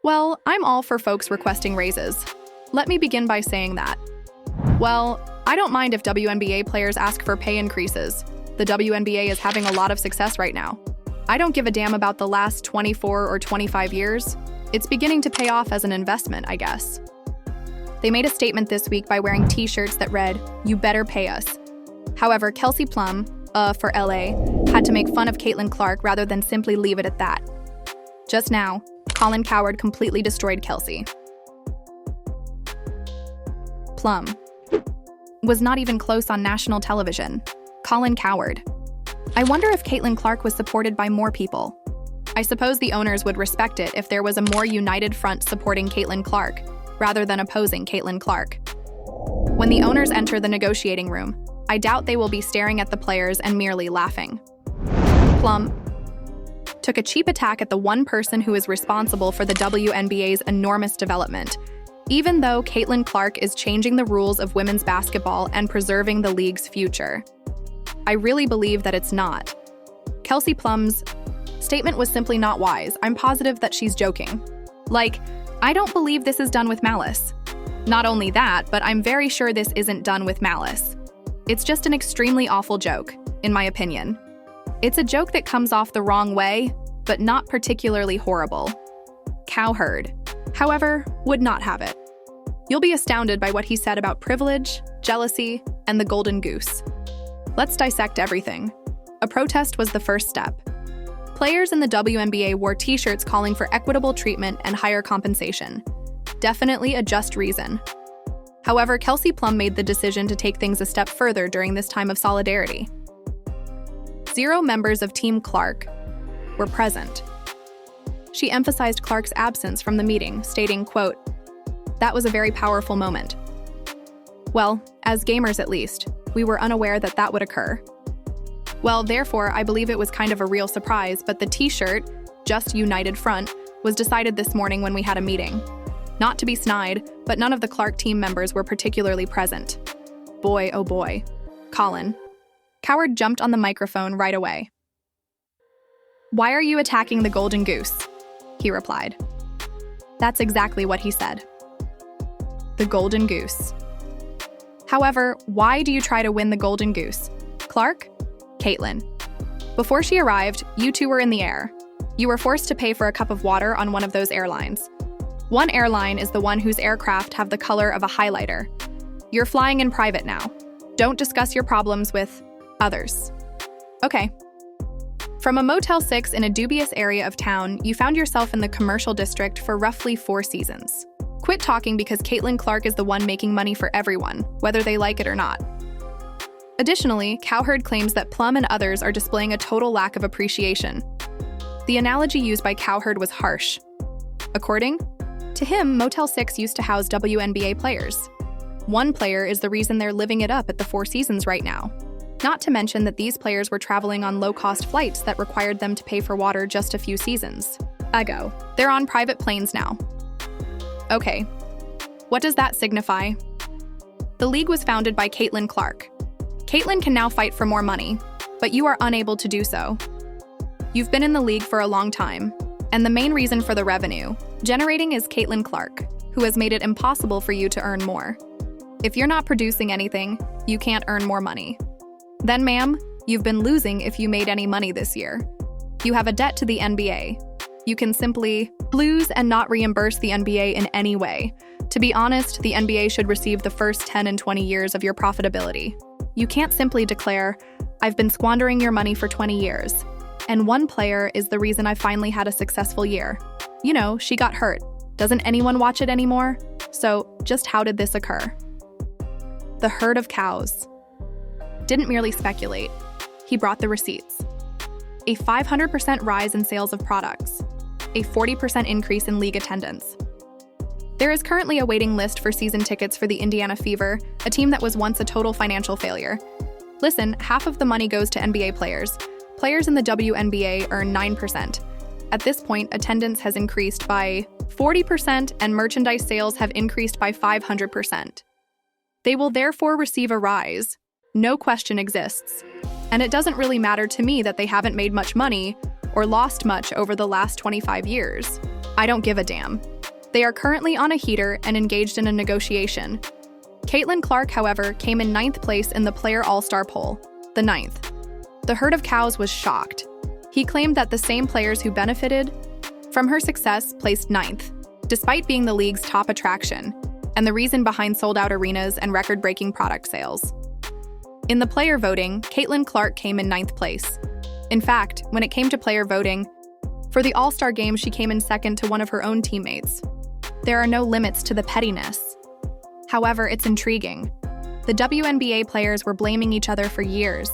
Well, I'm all for folks requesting raises. Let me begin by saying that. Well, I don't mind if WNBA players ask for pay increases. The WNBA is having a lot of success right now. I don't give a damn about the last 24 or 25 years. It's beginning to pay off as an investment, I guess. They made a statement this week by wearing t-shirts that read, "You better pay us." However, Kelsey Plum, for LA, had to make fun of Caitlin Clark rather than simply leave it at that. Just now, Colin Cowherd completely destroyed Kelsey. Plum was not even close on national television. Colin Cowherd. I wonder if Caitlin Clark was supported by more people. I suppose the owners would respect it if there was a more united front supporting Caitlin Clark, rather than opposing Caitlin Clark. When the owners enter the negotiating room, I doubt they will be staring at the players and merely laughing. Plum took a cheap attack at the one person who is responsible for the WNBA's enormous development, even though Caitlin Clark is changing the rules of women's basketball and preserving the league's future. I really believe that it's not. Kelsey Plum's statement was simply not wise. I'm positive that she's joking. Like, I don't believe this is done with malice. Not only that, but I'm very sure this isn't done with malice. It's just an extremely awful joke, in my opinion. It's a joke that comes off the wrong way, but not particularly horrible. Cowherd, however, would not have it. You'll be astounded by what he said about privilege, jealousy, and the golden goose. Let's dissect everything. A protest was the first step. Players in the WNBA wore t-shirts calling for equitable treatment and higher compensation. Definitely a just reason. However, Kelsey Plum made the decision to take things a step further during this time of solidarity. 0 members of Team Clark were present. She emphasized Clark's absence from the meeting, stating, quote, "That was a very powerful moment. Well, as gamers at least, we were unaware that that would occur. Well, therefore, I believe it was kind of a real surprise, but the t-shirt, Just United Front, was decided this morning when we had a meeting. Not to be snide, but none of the Clark team members were particularly present. Boy, oh boy. Colin. Cowherd jumped on the microphone right away. "Why are you attacking the golden goose?" he replied. That's exactly what he said. The golden goose. However, why do you try to win the golden goose? Clark? Caitlin. Before she arrived, you two were in the air. You were forced to pay for a cup of water on one of those airlines. One airline is the one whose aircraft have the color of a highlighter. You're flying in private now. Don't discuss your problems with others. Okay. From a Motel 6 in a dubious area of town, you found yourself in the commercial district for roughly 4 seasons. Quit talking because Caitlin Clark is the one making money for everyone, whether they like it or not. Additionally, Cowherd claims that Plum and others are displaying a total lack of appreciation. The analogy used by Cowherd was harsh. According to him, Motel 6 used to house WNBA players. One player is the reason they're living it up at the 4 seasons right now. Not to mention that these players were traveling on low-cost flights that required them to pay for water just a few seasons ago. They're on private planes now. Okay, what does that signify? The league was founded by Caitlin Clark. Caitlin can now fight for more money, but you are unable to do so. You've been in the league for a long time, and the main reason for the revenue generating is Caitlin Clark, who has made it impossible for you to earn more. If you're not producing anything, you can't earn more money. Then, ma'am, you've been losing if you made any money this year. You have a debt to the NBA. You can simply lose and not reimburse the NBA in any way. To be honest, the NBA should receive the first 10 and 20 years of your profitability. You can't simply declare, "I've been squandering your money for 20 years, and one player is the reason I finally had a successful year. You know, she got hurt. Doesn't anyone watch it anymore? So, just how did this occur?" The herd of cows didn't merely speculate. He brought the receipts. A 500% rise in sales of products. A 40% increase in league attendance. There is currently a waiting list for season tickets for the Indiana Fever, a team that was once a total financial failure. Listen, half of the money goes to NBA players. Players in the WNBA earn 9%. At this point, attendance has increased by 40% and merchandise sales have increased by 500%. They will therefore receive a rise. No question exists. And it doesn't really matter to me that they haven't made much money or lost much over the last 25 years. I don't give a damn. They are currently on a heater and engaged in a negotiation. Caitlin Clark, however, came in 9th place in the Player All-Star poll, the 9th. The herd of cows was shocked. He claimed that the same players who benefited from her success placed 9th, despite being the league's top attraction, and the reason behind sold-out arenas and record-breaking product sales. In the player voting, Caitlin Clark came in 9th place. In fact, when it came to player voting, for the All-Star game she came in 2nd to one of her own teammates. There are no limits to the pettiness. However, it's intriguing. The WNBA players were blaming each other for years.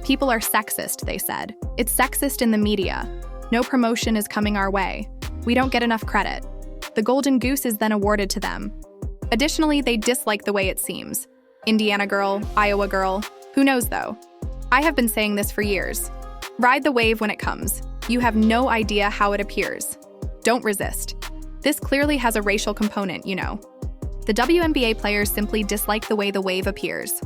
People are sexist, they said. It's sexist in the media. No promotion is coming our way. We don't get enough credit. The Golden Goose is then awarded to them. Additionally, they dislike the way it seems. Indiana girl, Iowa girl. Who knows though? I have been saying this for years. Ride the wave when it comes. You have no idea how it appears. Don't resist. This clearly has a racial component, you know. The WNBA players simply dislike the way the wave appears.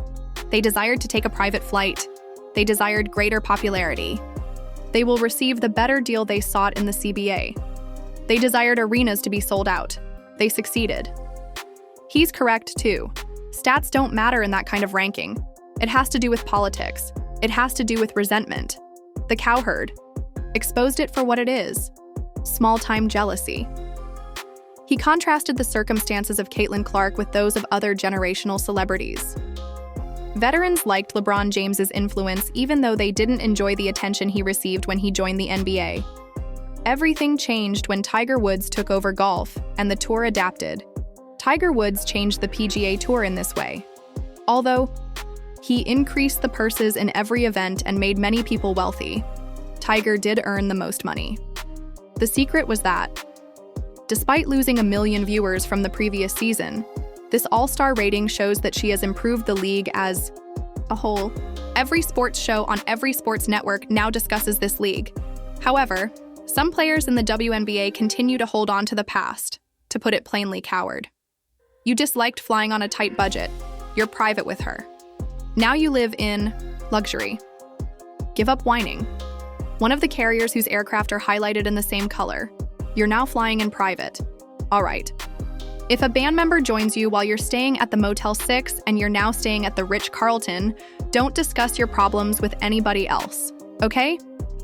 They desired to take a private flight. They desired greater popularity. They will receive the better deal they sought in the CBA. They desired arenas to be sold out. They succeeded. He's correct, too. Stats don't matter in that kind of ranking. It has to do with politics. It has to do with resentment. The cow herd exposed it for what it is: small-time jealousy. He contrasted the circumstances of Caitlin Clark with those of other generational celebrities. Veterans liked LeBron James's influence even though they didn't enjoy the attention he received when he joined the NBA. Everything changed when Tiger Woods took over golf, and the tour adapted. Tiger Woods changed the PGA Tour in this way. Although he increased the purses in every event and made many people wealthy, Tiger did earn the most money. The secret was that, despite losing 1 million viewers from the previous season, this all-star rating shows that she has improved the league as a whole. Every sports show on every sports network now discusses this league. However, some players in the WNBA continue to hold on to the past, to put it plainly, coward. You disliked flying on a tight budget. You're private with her. Now you live in luxury. Give up whining. One of the carriers whose aircraft are highlighted in the same color. You're now flying in private. All right. If a band member joins you while you're staying at the Motel 6 and you're now staying at the Ritz-Carlton, don't discuss your problems with anybody else, okay?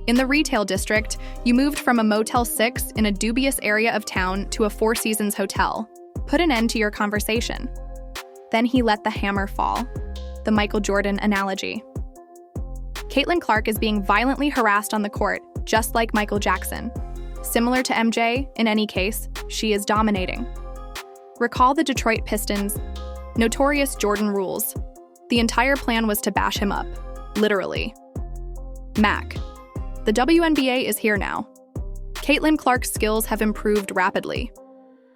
In the retail district, you moved from a Motel 6 in a dubious area of town to a Four Seasons hotel. Put an end to your conversation. Then he let the hammer fall. The Michael Jordan analogy. Caitlin Clark is being violently harassed on the court, just like Michael Jackson. Similar to MJ, in any case, she is dominating. Recall the Detroit Pistons' notorious Jordan rules. The entire plan was to bash him up, literally. Mac. The WNBA is here now. Caitlin Clark's skills have improved rapidly.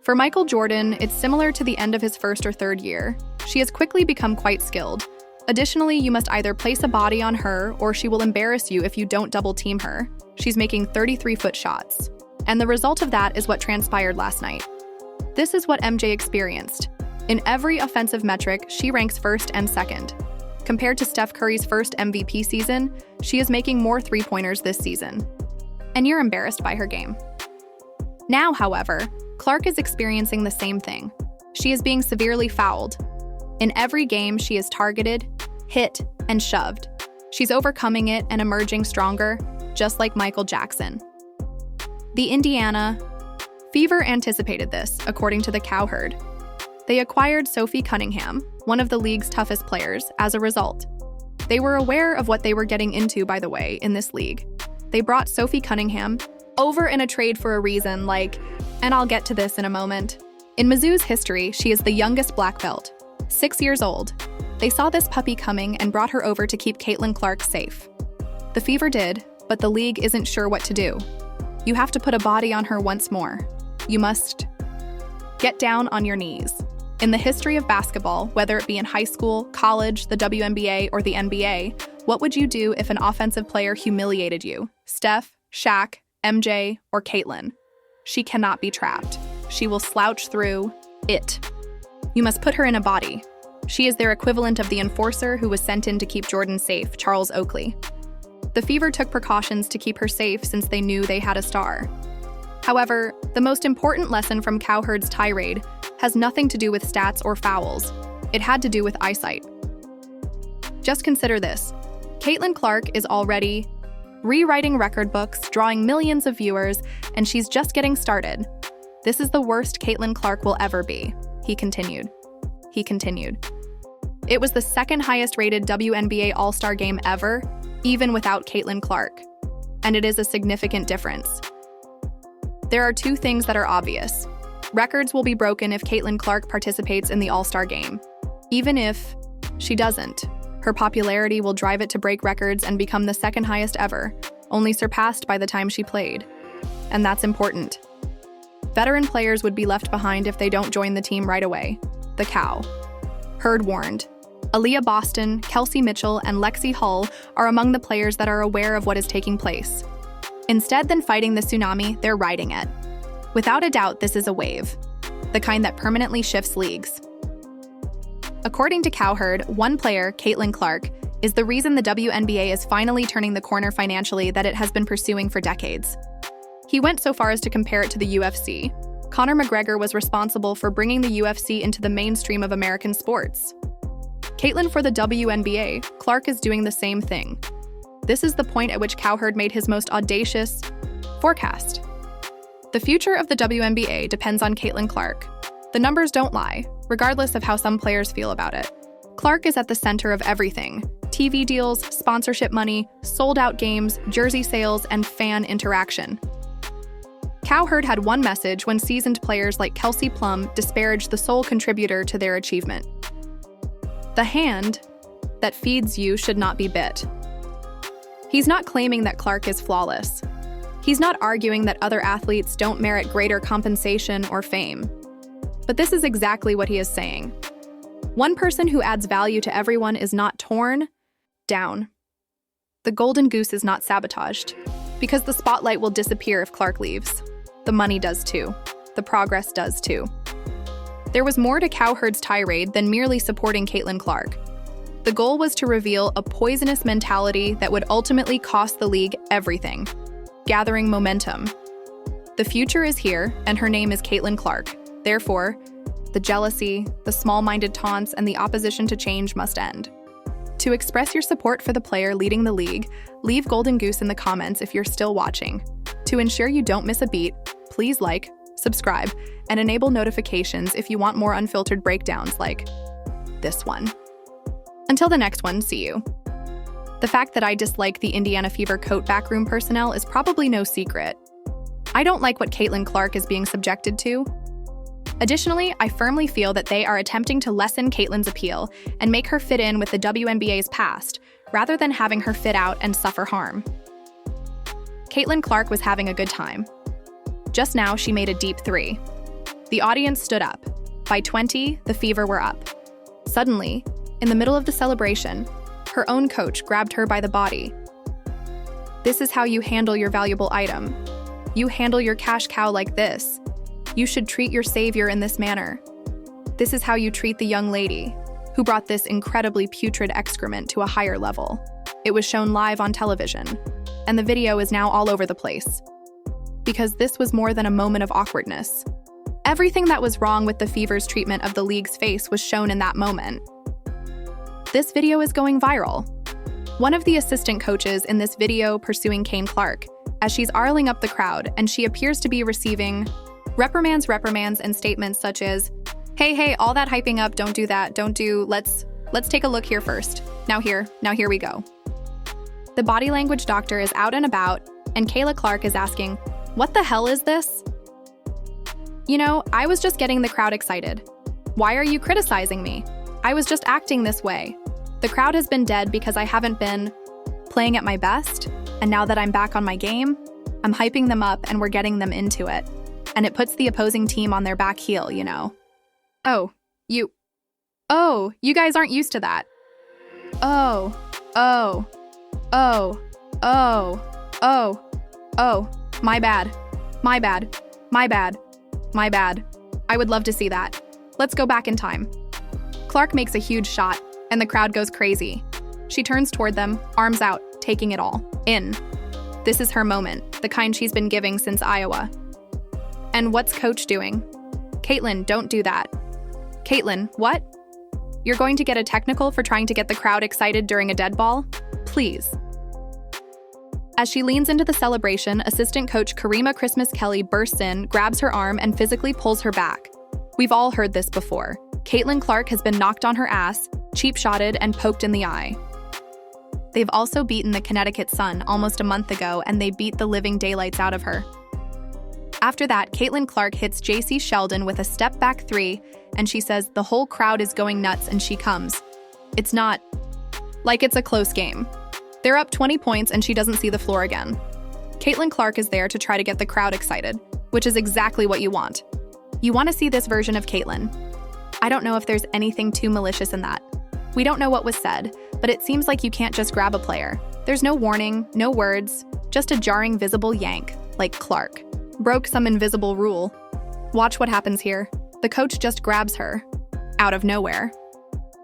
For Michael Jordan, it's similar to the end of his first or third year. She has quickly become quite skilled. Additionally, you must either place a body on her or she will embarrass you if you don't double-team her. She's making 33-foot shots. And the result of that is what transpired last night. This is what MJ experienced. In every offensive metric, she ranks first and second. Compared to Steph Curry's first MVP season, she is making more three-pointers this season. And you're embarrassed by her game. Now, however, Clark is experiencing the same thing. She is being severely fouled. In every game, she is targeted, hit, and shoved. She's overcoming it and emerging stronger, just like Michael Jackson. The Indiana Fever anticipated this, according to the cow herd. They acquired Sophie Cunningham, one of the league's toughest players, as a result. They were aware of what they were getting into, by the way, in this league. They brought Sophie Cunningham over in a trade for a reason, and I'll get to this in a moment. In Mizzou's history, she is the youngest black belt, 6 years old. They saw this puppy coming and brought her over to keep Caitlin Clark safe. The Fever did, but the league isn't sure what to do. You have to put a body on her once more. You must get down on your knees. In the history of basketball, whether it be in high school, college, the WNBA, or the NBA, what would you do if an offensive player humiliated you? Steph, Shaq, MJ, or Caitlin? She cannot be trapped. She will slouch through it. You must put her in a body. She is their equivalent of the enforcer who was sent in to keep Jordan safe, Charles Oakley. The Fever took precautions to keep her safe since they knew they had a star. However, The most important lesson from Cowherd's tirade has nothing to do with stats or fouls. It had to do with eyesight. Just consider this. Caitlin Clark is already rewriting record books, drawing millions of viewers, and she's just getting started. This is the worst Caitlin Clark will ever be, he continued. It was the second highest rated WNBA All-Star game ever, even without Caitlin Clark. And it is a significant difference. There are two things that are obvious. Records will be broken if Caitlin Clark participates in the All-Star game. Even if she doesn't, her popularity will drive it to break records and become the second highest ever, only surpassed by the time she played. And that's important. Veteran players would be left behind if they don't join the team right away. The Cow. Herd warned. Aaliyah Boston, Kelsey Mitchell, and Lexi Hull are among the players that are aware of what is taking place. Instead than fighting the tsunami, they're riding it. Without a doubt, this is a wave, the kind that permanently shifts leagues. According to Cowherd, one player, Caitlin Clark, is the reason the WNBA is finally turning the corner financially that it has been pursuing for decades. He went so far as to compare it to the UFC. Conor McGregor was responsible for bringing the UFC into the mainstream of American sports. Caitlin for the WNBA, Clark is doing the same thing. This is the point at which Cowherd made his most audacious forecast. The future of the WNBA depends on Caitlin Clark. The numbers don't lie, regardless of how some players feel about it. Clark is at the center of everything: TV deals, sponsorship money, sold-out games, jersey sales, and fan interaction. Cowherd had one message when seasoned players like Kelsey Plum disparaged the sole contributor to their achievement. The hand that feeds you should not be bit. He's not claiming that Clark is flawless. He's not arguing that other athletes don't merit greater compensation or fame. But this is exactly what he is saying. One person who adds value to everyone is not torn down. The golden goose is not sabotaged, because the spotlight will disappear if Clark leaves. The money does too. The progress does too. There was more to Cowherd's tirade than merely supporting Caitlin Clark. The goal was to reveal a poisonous mentality that would ultimately cost the league everything: gathering momentum. The future is here, and her name is Caitlin Clark. Therefore, the jealousy, the small-minded taunts, and the opposition to change must end. To express your support for the player leading the league, leave Golden Goose in the comments if you're still watching. To ensure you don't miss a beat, please like, subscribe, and enable notifications if you want more unfiltered breakdowns like this one. Until the next one, see you. The fact that I dislike the Indiana Fever coat backroom personnel is probably no secret. I don't like what Caitlin Clark is being subjected to. Additionally, I firmly feel that they are attempting to lessen Caitlin's appeal and make her fit in with the WNBA's past, rather than having her fit out and suffer harm. Caitlin Clark was having a good time. Just now, she made a deep three. The audience stood up. By 20, the Fever were up. Suddenly, in the middle of the celebration, her own coach grabbed her by the body. This is how you handle your valuable item. You handle your cash cow like this. You should treat your savior in this manner. This is how you treat the young lady who brought this incredibly putrid excrement to a higher level. It was shown live on television, and the video is now all over the place. Because this was more than a moment of awkwardness. Everything that was wrong with the Fever's treatment of the league's face was shown in that moment. This video is going viral. One of the assistant coaches in this video pursuing Caitlin Clark as she's arling up the crowd, and she appears to be receiving reprimands, and statements such as, hey, all that hyping up, don't do that, let's take a look here first. Now here we go. The body language doctor is out and about, and Caitlin Clark is asking, what the hell is this? You know, I was just getting the crowd excited. Why are you criticizing me? I was just acting this way. The crowd has been dead because I haven't been playing at my best, and now that I'm back on my game, I'm hyping them up and we're getting them into it. And it puts the opposing team on their back heel, you know. Oh, you guys aren't used to that. Oh, my bad. I would love to see that. Let's go back in time. Clark makes a huge shot, and the crowd goes crazy. She turns toward them, arms out, taking it all in. This is her moment, the kind she's been giving since Iowa. And what's coach doing? Caitlin, don't do that. Caitlin, what? You're going to get a technical for trying to get the crowd excited during a dead ball? Please. As she leans into the celebration, assistant coach Karima Christmas Kelly bursts in, grabs her arm, and physically pulls her back. We've all heard this before. Caitlin Clark has been knocked on her ass, cheap-shotted, and poked in the eye. They've also beaten the Connecticut Sun almost a month ago, and they beat the living daylights out of her. After that, Caitlin Clark hits JC Sheldon with a step-back three, and she says the whole crowd is going nuts and she comes. It's not like it's a close game. They're up 20 points and she doesn't see the floor again. Caitlin Clark is there to try to get the crowd excited, which is exactly what you want. You want to see this version of Caitlin. I don't know if there's anything too malicious in that. We don't know what was said, but it seems like you can't just grab a player. There's no warning, no words, just a jarring visible yank, like Clark broke some invisible rule. Watch what happens here. The coach just grabs her, out of nowhere.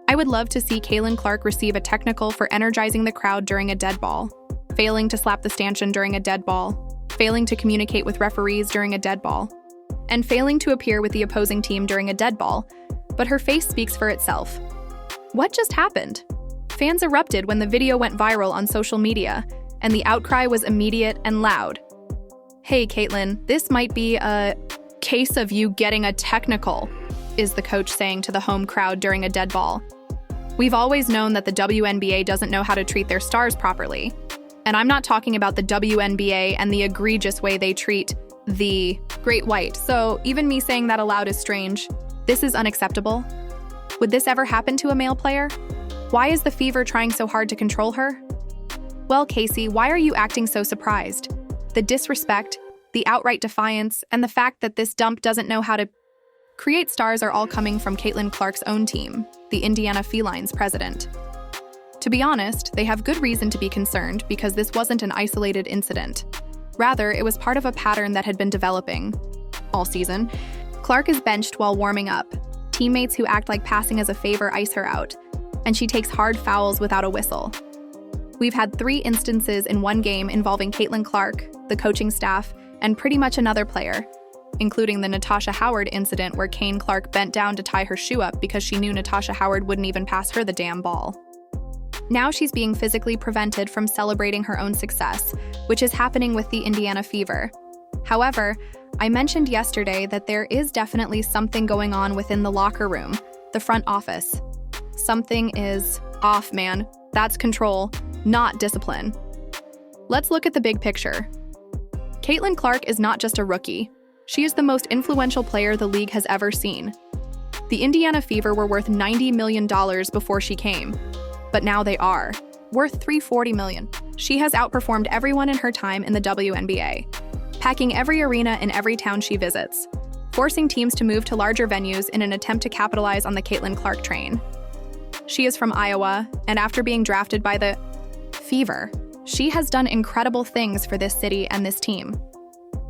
I would love to see Caitlin Clark receive a technical for energizing the crowd during a dead ball, failing to slap the stanchion during a dead ball, failing to communicate with referees during a dead ball, and failing to appear with the opposing team during a dead ball, but her face speaks for itself. What just happened? Fans erupted when the video went viral on social media, and the outcry was immediate and loud. Hey, Caitlin, this might be a case of you getting a technical, is the coach saying to the home crowd during a dead ball. We've always known that the WNBA doesn't know how to treat their stars properly. And I'm not talking about the WNBA and the egregious way they treat the Great White, so even me saying that aloud is strange. This is unacceptable. Would this ever happen to a male player? Why is the Fever trying so hard to control her? Well, Casey, why are you acting so surprised? The disrespect, the outright defiance, and the fact that this dump doesn't know how to create stars are all coming from Caitlin Clark's own team, the Indiana Felines president. To be honest, they have good reason to be concerned because this wasn't an isolated incident. Rather, it was part of a pattern that had been developing all season. Clark is benched while warming up. Teammates who act like passing as a favor ice her out, and she takes hard fouls without a whistle. We've had 3 instances in one game involving Caitlin Clark, the coaching staff, and pretty much another player, including the Natasha Howard incident where Kane Clark bent down to tie her shoe up because she knew Natasha Howard wouldn't even pass her the damn ball. Now she's being physically prevented from celebrating her own success, which is happening with the Indiana Fever. However, I mentioned yesterday that there is definitely something going on within the locker room, the front office. Something is off, man. That's control, not discipline. Let's look at the big picture. Caitlin Clark is not just a rookie. She is the most influential player the league has ever seen. The Indiana Fever were worth $90 million before she came, but now they are worth $340 million. She has outperformed everyone in her time in the WNBA, packing every arena in every town she visits, forcing teams to move to larger venues in an attempt to capitalize on the Caitlin Clark train. She is from Iowa, and after being drafted by the Fever, she has done incredible things for this city and this team.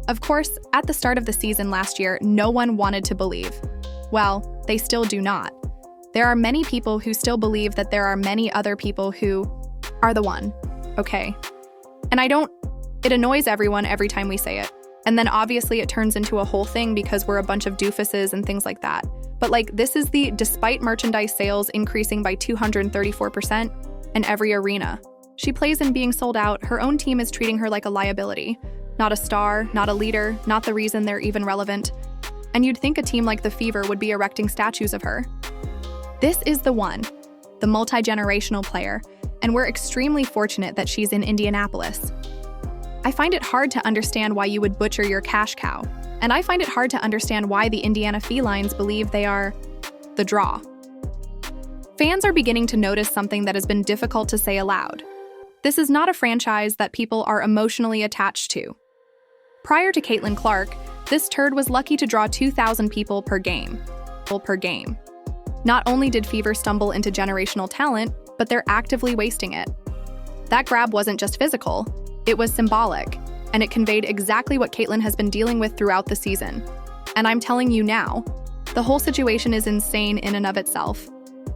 Of course, at the start of the season last year, no one wanted to believe. Well, they still do not. There are many people who still believe that there are many other people who are the one, okay? And it annoys everyone every time we say it. And then obviously it turns into a whole thing because we're a bunch of doofuses and things like that. But this is despite merchandise sales increasing by 234% in every arena. She plays in being sold out, her own team is treating her like a liability. Not a star, not a leader, not the reason they're even relevant. And you'd think a team like the Fever would be erecting statues of her. This is the one, the multi-generational player, and we're extremely fortunate that she's in Indianapolis. I find it hard to understand why you would butcher your cash cow, and I find it hard to understand why the Indiana Felines believe they are the draw. Fans are beginning to notice something that has been difficult to say aloud. This is not a franchise that people are emotionally attached to. Prior to Caitlin Clark, this turd was lucky to draw 2,000 people per game. Not only did Fever stumble into generational talent, but they're actively wasting it. That grab wasn't just physical, it was symbolic, and it conveyed exactly what Caitlin has been dealing with throughout the season. And I'm telling you now, the whole situation is insane in and of itself.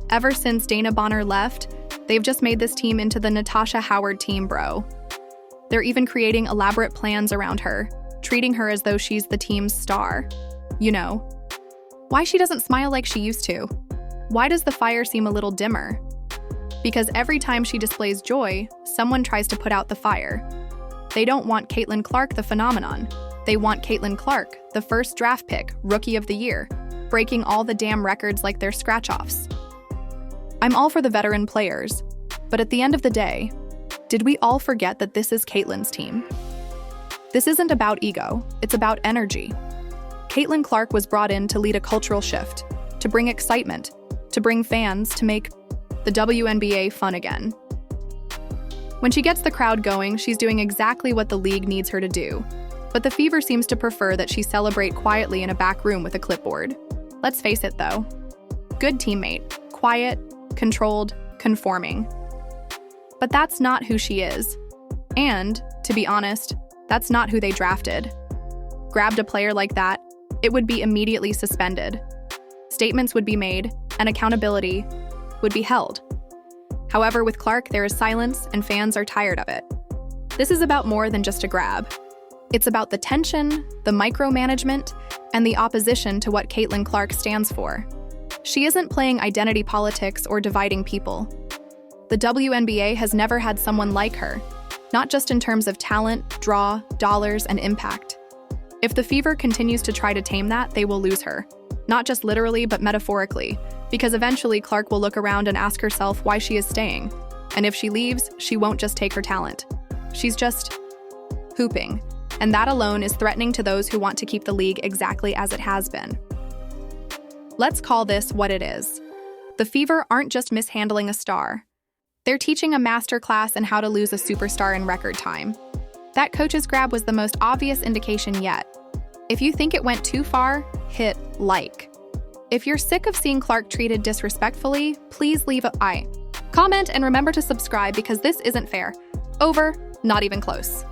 Ever since Dana Bonner left, they've just made this team into the Natasha Howard team, bro. They're even creating elaborate plans around her, treating her as though she's the team's star. You know, why she doesn't smile like she used to. Why does the fire seem a little dimmer? Because every time she displays joy, someone tries to put out the fire. They don't want Caitlin Clark, the phenomenon. They want Caitlin Clark, the first draft pick, rookie of the year, breaking all the damn records like they're scratch-offs. I'm all for the veteran players, but at the end of the day, did we all forget that this is Caitlin's team? This isn't about ego, it's about energy. Caitlin Clark was brought in to lead a cultural shift, to bring excitement, to bring fans, to make the WNBA fun again. When she gets the crowd going, she's doing exactly what the league needs her to do. But the Fever seems to prefer that she celebrate quietly in a back room with a clipboard. Let's face it, though. Good teammate, quiet, controlled, conforming. But that's not who she is. And, to be honest, that's not who they drafted. Grabbed a player like that, it would be immediately suspended. Statements would be made, and accountability would be held. However, with Clark, there is silence, and fans are tired of it. This is about more than just a grab. It's about the tension, the micromanagement, and the opposition to what Caitlin Clark stands for. She isn't playing identity politics or dividing people. The WNBA has never had someone like her, not just in terms of talent, draw, dollars, and impact. If the Fever continues to try to tame that, they will lose her. Not just literally, but metaphorically, because eventually Clark will look around and ask herself why she is staying. And if she leaves, she won't just take her talent. She's just hooping. And that alone is threatening to those who want to keep the league exactly as it has been. Let's call this what it is. The Fever aren't just mishandling a star. They're teaching a masterclass in how to lose a superstar in record time. That coach's grab was the most obvious indication yet. If you think it went too far, hit like. If you're sick of seeing Clark treated disrespectfully, please leave comment, and remember to subscribe because this isn't fair. Over, not even close.